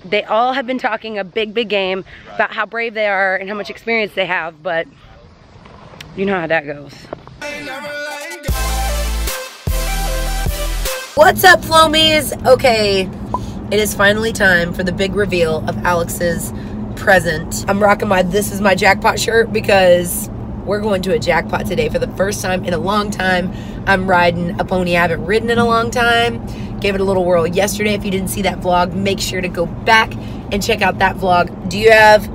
They all have been talking a big game about how brave they are and how much experience they have, but you know how that goes. What's up, Flomies? Okay, it is finally time for the big reveal of Alex's present. I'm rocking my This Is My Jackpot shirt because we're going to a jackpot today for the first time in a long time. I'm riding a pony I haven't ridden in a long time. Gave it a little whirl yesterday. If you didn't see that vlog, make sure to go back and check out that vlog. Do you have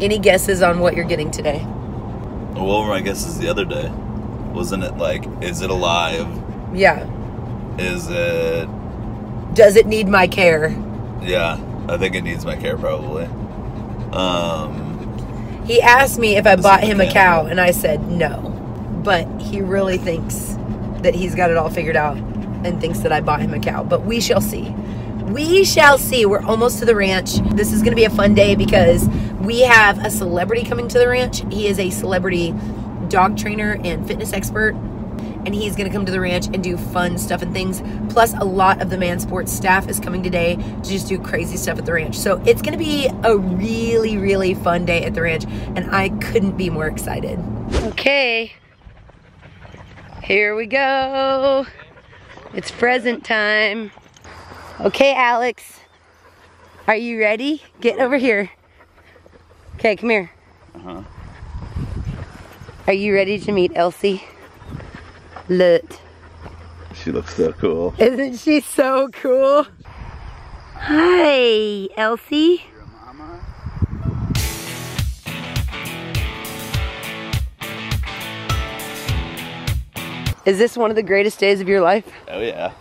any guesses on what you're getting today? What were my guesses the other day? Wasn't it like, is it alive? Yeah. Is it... Does it need my care? Yeah, I think it needs my care probably. He asked me if I bought him a cow, and I said no. But he really thinks that he's got it all figured out and thinks that I bought him a cow. But we shall see. We shall see. We're almost to the ranch. This is going to be a fun day because we have a celebrity coming to the ranch. He is a celebrity dog trainer and fitness expert. And he's going to come to the ranch and do fun stuff and things. Plus, a lot of the Man Sports staff is coming today to just do crazy stuff at the ranch. So it's going to be a really, really fun day at the ranch. And I couldn't be more excited. Okay. Here we go. It's present time. Okay, Alex. Are you ready? Get over here. Okay, come here. Uh-huh. Are you ready to meet Elsie? Look. She looks so cool. Isn't she so cool? Hi, Elsie. Your mama? Is this one of the greatest days of your life? Oh yeah.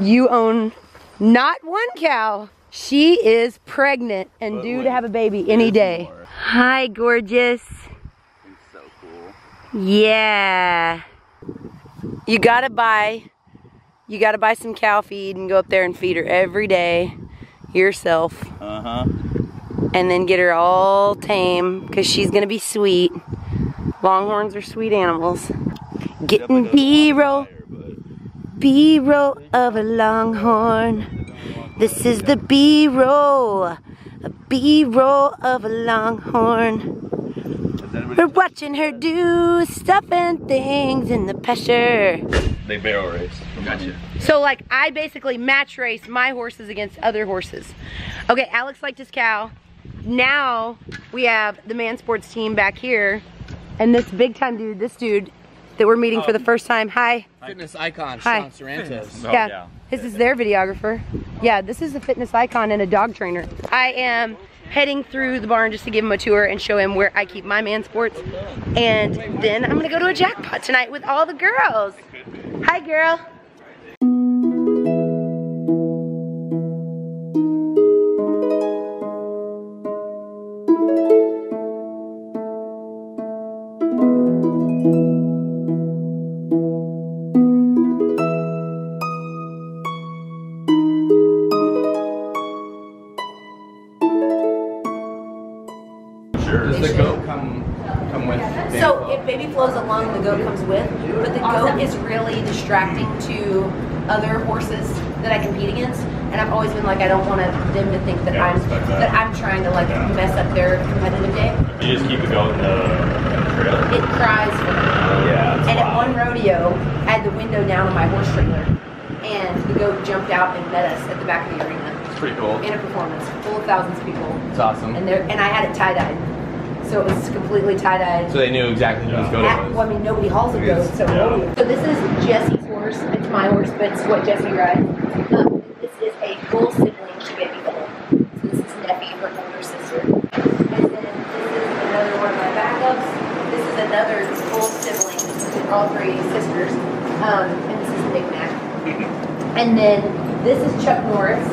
You own not one cow. She is pregnant and due to have a baby any day. More. Hi, gorgeous. He's so cool. Yeah. You gotta buy some cow feed and go up there and feed her every day yourself. Uh-huh. And then get her all tame because she's gonna be sweet. Longhorns are sweet animals. Getting B-roll of a longhorn. This is the B-roll, a B-roll of a longhorn. We're watching her do stuff and things in the pasture. They barrel race. Gotcha. So like I basically match race my horses against other horses. Okay, Alex liked his cow. Now we have the Man Sports team back here. And this big time dude, this dude that we're meeting for the first time. Hi. Fitness icon, Hi. Sean Sorrentos. Oh, Yeah, this is their videographer. Yeah, this is a fitness icon and a dog trainer. I am heading through the barn just to give him a tour and show him where I keep my Man Sports. And then I'm gonna go to a jackpot tonight with all the girls. Hi, girl. Does the goat come with? So if BABYFLO's along, the goat comes with, but the goat is really distracting to other horses that I compete against, and I've always been like, I don't want them to think that I'm trying to like mess up their competitive day. You just keep the goat in the trailer? It cries for me. Yeah. And at one rodeo, I had the window down on my horse trailer, and the goat jumped out and met us at the back of the arena. It's pretty cool. In a performance, full of thousands of people. It's awesome. And I had it tie-dyed. So it was completely tie-dyed. So they knew exactly whose goat it was. Well, I mean, nobody hauls a goat, so So this is Jesse's horse. It's my horse, but it's what Jesse rides. This is a full sibling to BABYFLO. So this is Neffy, her older sister. And then this is another one of my backups. This is another full sibling to all three sisters. And this is Nick Mac. And then this is Chuck Norris.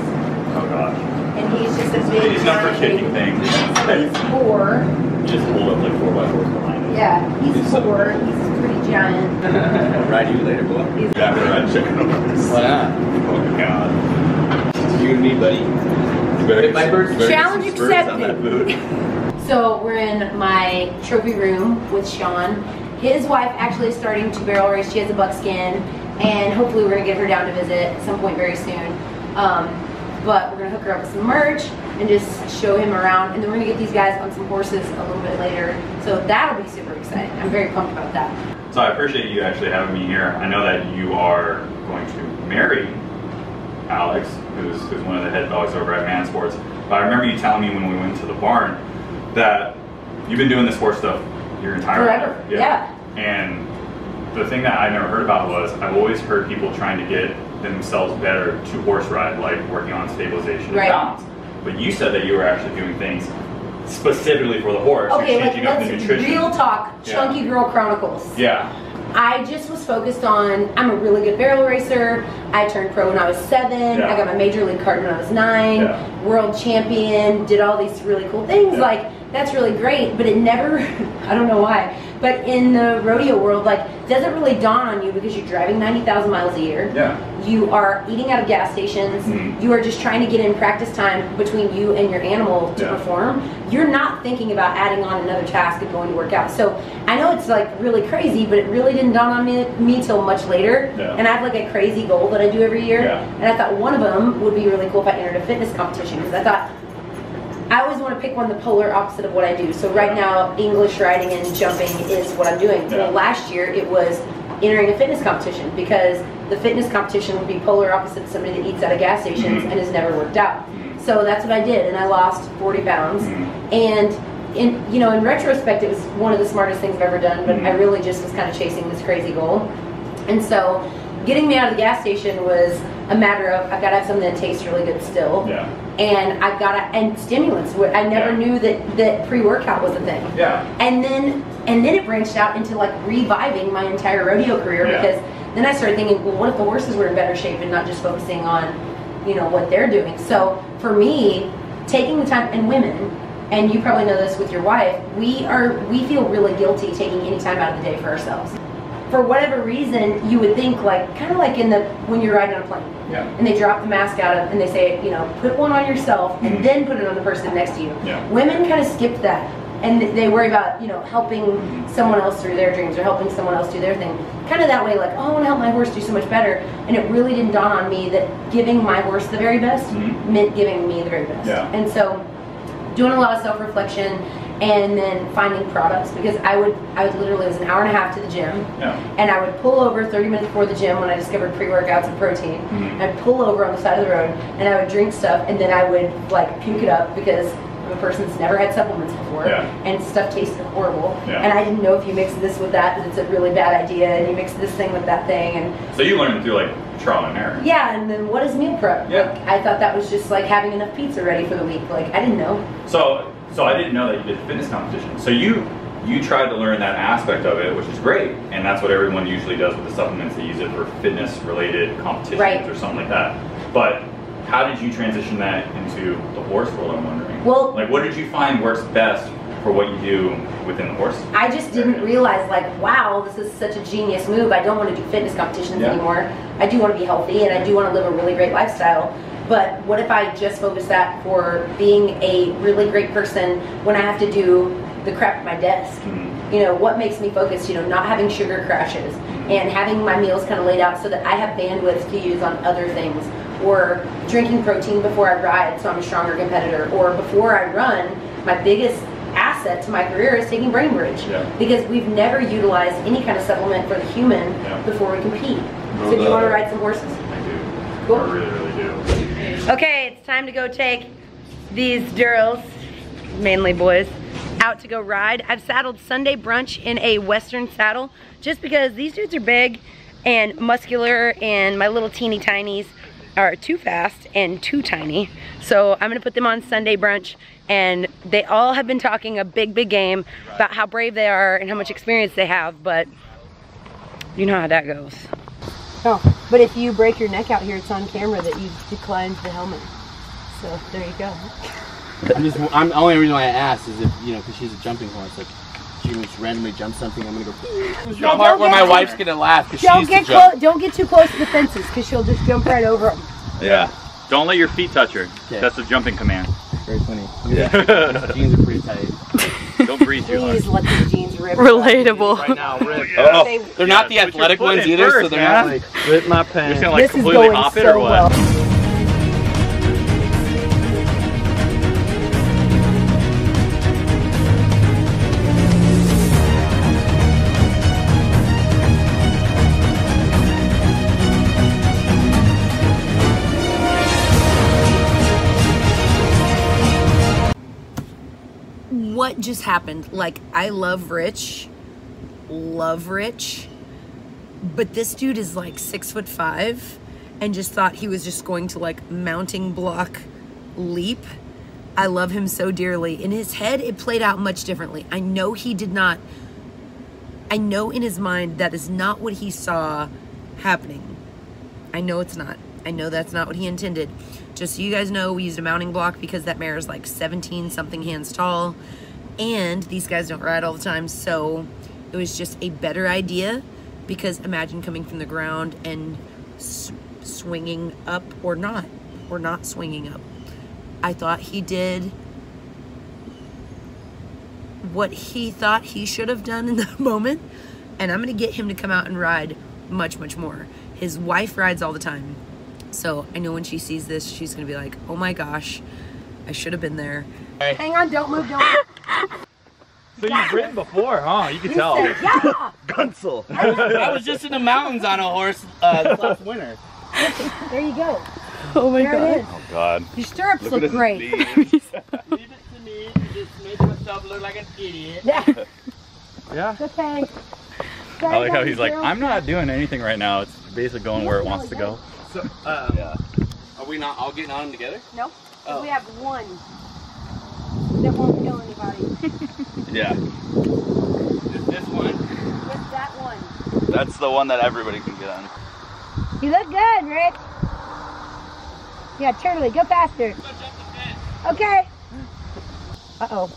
Oh gosh. And he's just a big He's not for kicking things. He's 4. You just hold up like 4x4s behind it. Yeah, he's 4. He's pretty giant. I'll ride you later, boy. Yeah, after I check it. Why not? Oh god. It's you and me, buddy. Very Challenge accepted. So we're in my trophy room with Sean. His wife actually is starting to barrel race. She has a buckskin, and hopefully we're gonna get her down to visit at some point very soon. but we're gonna hook her up with some merch and just show him around, and then we're gonna get these guys on some horses a little bit later. So that'll be super exciting. I'm very pumped about that. So I appreciate you actually having me here. I know that you are going to marry Alex, who's one of the head dogs over at Man Sports. But I remember you telling me when we went to the barn that you've been doing this horse stuff your entire Forever. life. Yeah. And the thing that I never heard about was I've always heard people trying to get themselves better to horse ride, like working on stabilization and balance. But you said that you were actually doing things specifically for the horse. Okay, changing up the let's nutrition. real talk, Chunky Girl Chronicles. Yeah. I just was focused on, I'm a really good barrel racer. I turned pro when I was 7. Yeah. I got my major league card when I was 9. Yeah. World champion, did all these really cool things. Yeah. Like, that's really great, but it never, I don't know why, but in the rodeo world, like, it doesn't really dawn on you because you're driving 90,000 miles a year. Yeah. You are eating out of gas stations. Mm-hmm. You are just trying to get in practice time between you and your animal to perform. You're not thinking about adding on another task and going to work out. So I know it's like really crazy, but it really didn't dawn on me till much later. Yeah. And I have like a crazy goal that I do every year. Yeah. And I thought one of them would be really cool if I entered a fitness competition, because I thought I always want to pick one the polar opposite of what I do. So right now, English riding and jumping is what I'm doing. Yeah. Well, last year it was entering a fitness competition, because the fitness competition would be polar opposite to somebody that eats out of gas stations and has never worked out. So that's what I did, and I lost 40 pounds. And in retrospect, it was one of the smartest things I've ever done, but I really just was kind of chasing this crazy goal. And so getting me out of the gas station was a matter of, I've got to have something that tastes really good still. Yeah. And I've got to, and stimulants. I never knew that pre-workout was a thing. Yeah. And then it branched out into like reviving my entire rodeo career, because then I started thinking, well, what if the horses were in better shape and not just focusing on, what they're doing? So for me, taking the time, and women, and you probably know this with your wife, we feel really guilty taking any time out of the day for ourselves. For whatever reason, you would think, like, kind of like when you're riding on a plane, and they drop the mask out of, and they say, put one on yourself and then put it on the person next to you. Yeah. Women kind of skip that, and they worry about, helping someone else through their dreams or helping someone else do their thing. Kind of that way, like, oh, I want to help my horse do so much better. And it really didn't dawn on me that giving my horse the very best meant giving me the very best. Yeah. And so doing a lot of self-reflection, and then finding products, because I would literally, it was an hour and a half to the gym, and I would pull over 30 minutes before the gym when I discovered pre-workouts and protein. I'd pull over on the side of the road, and I would drink stuff, and then I would like puke it up, because I'm a person that's never had supplements before, and stuff tasted horrible, and I didn't know if you mix this with that it's a really bad idea, and you mix this thing with that thing. And so you learned through like trial and error. Yeah. And then what is meal prep? Yeah. Like, I thought that was just like having enough pizza ready for the week. Like, I didn't know. So I didn't know that you did fitness competition. So you tried to learn that aspect of it, which is great, and that's what everyone usually does with the supplements. They use it for fitness-related competitions or something like that. But how did you transition that into the horse world, I'm wondering? Well, like, what did you find works best for what you do within the horse? I just didn't realize, like, wow, this is such a genius move. I don't want to do fitness competitions anymore. I do want to be healthy, and I do want to live a really great lifestyle. But what if I just focus that for being a really great person when I have to do the crap at my desk? What makes me focus? Not having sugar crashes and having my meals kind of laid out so that I have bandwidth to use on other things, or drinking protein before I ride so I'm a stronger competitor, or before I run, my biggest asset to my career is taking Brain Bridge, because we've never utilized any kind of supplement for the human before we compete. So do you want to ride some horses? I do. Cool. I really, really do. Okay, it's time to go take these Durals, mainly boys, out to go ride. I've saddled Sunday Brunch in a Western saddle just because these dudes are big and muscular, and my little teeny tinies are too fast and too tiny. So I'm gonna put them on Sunday Brunch, and they all have been talking a big game about how brave they are and how much experience they have, but you know how that goes. Oh, but if you break your neck out here, it's on camera that you declined the helmet. So there you go. I'm the only reason why I asked is if, because she's a jumping horse, like, she just randomly jumps something, I'm gonna go, the part where my wife's gonna laugh, because she used to jump. Don't get too close to the fences, because she'll just jump right over them. Yeah. Don't let your feet touch her. That's the jumping command. Very funny. Yeah. These jeans are pretty tight. Don't breathe too hard. Please let the jeans rip. Relatable. Right now, rip. They're not the athletic ones either, so they're not like, rip my pants. You're just gonna like This is completely going hop it so or what? well. what just happened? Like, I love Rich, but this dude is like 6'5" and just thought he was just going to like mounting block leap. I love him so dearly. In his head, it played out much differently. I know he did not. I know in his mind that is not what he saw happening. I know it's not. I know that's not what he intended. Just so you guys know, we used a mounting block because that mare is like 17 something hands tall, and these guys don't ride all the time, so it was just a better idea, because imagine coming from the ground and swinging up or not swinging up. I thought he did what he thought he should have done in the moment, and I'm gonna get him to come out and ride much, much more. His wife rides all the time, so I know when she sees this, she's gonna be like, oh my gosh, I should have been there. Hang on, don't move, don't move. So you've ridden before, huh? You can tell. Said, yeah! Gunsel. I was just in the mountains on a horse last winter. There you go. Oh my There god. it is. Oh God. Your stirrups look great. Leave it to me to just make myself look like an idiot. Yeah. Yeah. Okay. I like how he's like, I'm not doing anything right now. It's basically going where it wants to go. So, Yeah. are we not all getting on them together? Nope. Oh. We have one that won't kill anybody. Yeah. Just this one? Just that one. That's the one that everybody can get on. You look good, Rich. Yeah, Turtley, go faster. Okay. Uh-oh.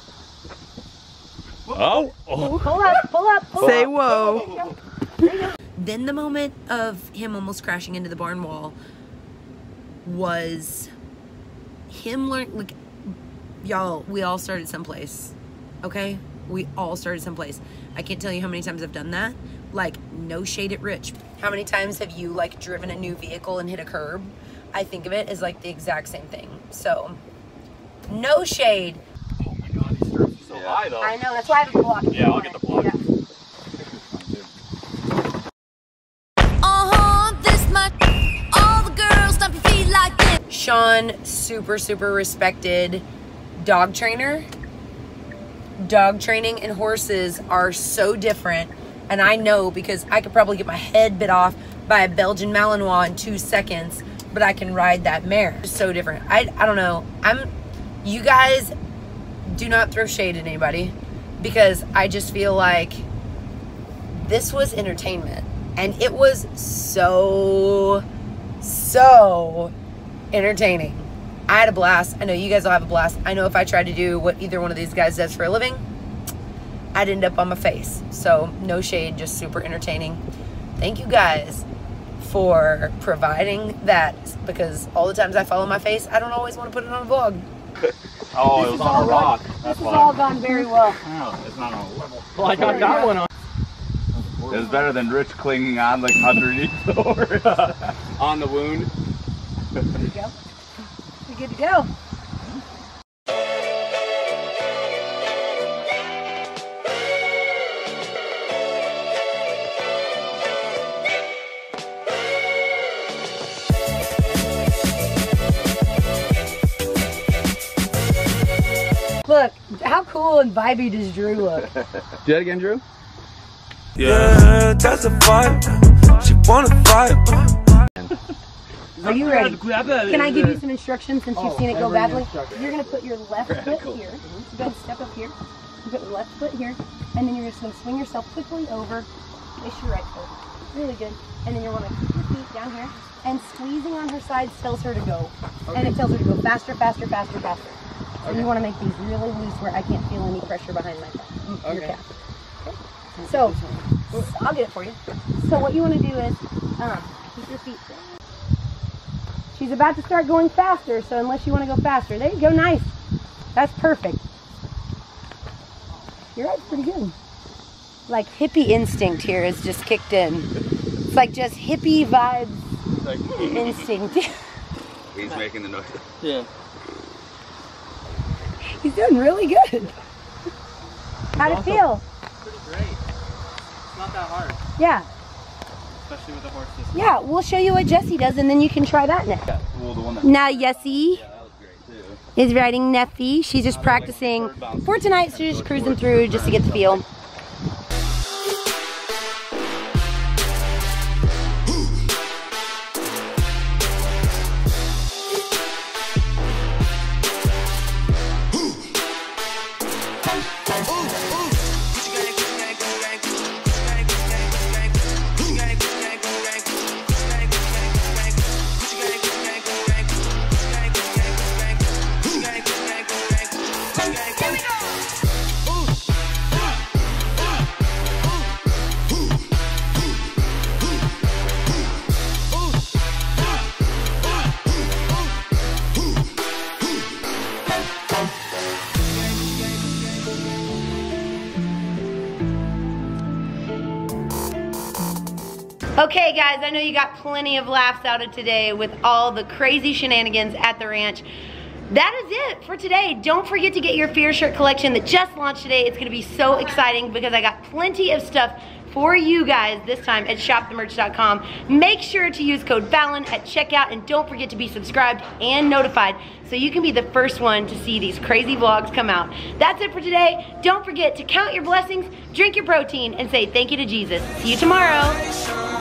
Oh. Pull up, pull up, pull Say up. whoa. Then the moment of him almost crashing into the barn wall was him learning, like, y'all, we all started someplace, okay? We all started someplace. I can't tell you how many times I've done that. Like, no shade at Rich. How many times have you, like, driven a new vehicle and hit a curb? I think of it as, like, the exact same thing. So, no shade. Oh my God, these stirrups are so high though. I know, that's why I have a block. Yeah, I'll get the block. Yeah. Sean, super, super respected dog trainer. Dog training and horses are so different. And I know because I could probably get my head bit off by a Belgian Malinois in 2 seconds, but I can ride that mare. It's so different. I don't know. You guys do not throw shade at anybody, because I just feel like this was entertainment. And it was so entertaining. I had a blast. I know you guys will have a blast. I know if I tried to do what either one of these guys does for a living, I'd end up on my face. So no shade, just super entertaining. Thank you guys for providing that, because all the times I fall on my face, I don't always want to put it on a vlog. Oh, it was on a rock. This has all gone very well. Oh, it's not on a level. Well, I got that one on. It was better than Rich clinging on like underneath the horse. On the wound. There you go. You're good to go. Look, how cool and vibey does Drew look? Do that again, Drew. Yeah, that's a fight. She wanna fight. Are you ready? Can I give you some instructions since you've seen it go badly? You're going to put your left foot here. You're going to step up here. You put your left foot here. And then you're just going to swing yourself quickly over. Place your right foot. Really good. And then you're going to keep your feet down here. And squeezing on her sides tells her to go. And it tells her to go faster, faster, faster, faster. And you want to make these really loose where I can't feel any pressure behind my your calf. Okay? So, I'll get it for you. So what you want to do is keep your feet down. She's about to start going faster, so unless you want to go faster. There you go, nice. That's perfect. You're right, pretty good. Like hippie instinct here is just kicked in. It's like just hippie vibes instinct. He's making the noise. Yeah. He's doing really good. How'd it feel? Pretty great. It's not that hard, Yeah. especially with the horse system. Yeah, we'll show you what Jesse does and then you can try that next. Well, the one that. Now, Yessie. Yeah, that was great too. is riding Neffy. She's just practicing for tonight, so she's just cruising through just to get the feel. Okay guys, I know you got plenty of laughs out of today with all the crazy shenanigans at the ranch. That is it for today. Don't forget to get your Fear shirt collection that just launched today. It's gonna be so exciting because I got plenty of stuff for you guys this time at shopthemerch.com. Make sure to use code Fallon at checkout, and don't forget to be subscribed and notified so you can be the first one to see these crazy vlogs come out. That's it for today. Don't forget to count your blessings, drink your protein, and say thank you to Jesus. See you tomorrow.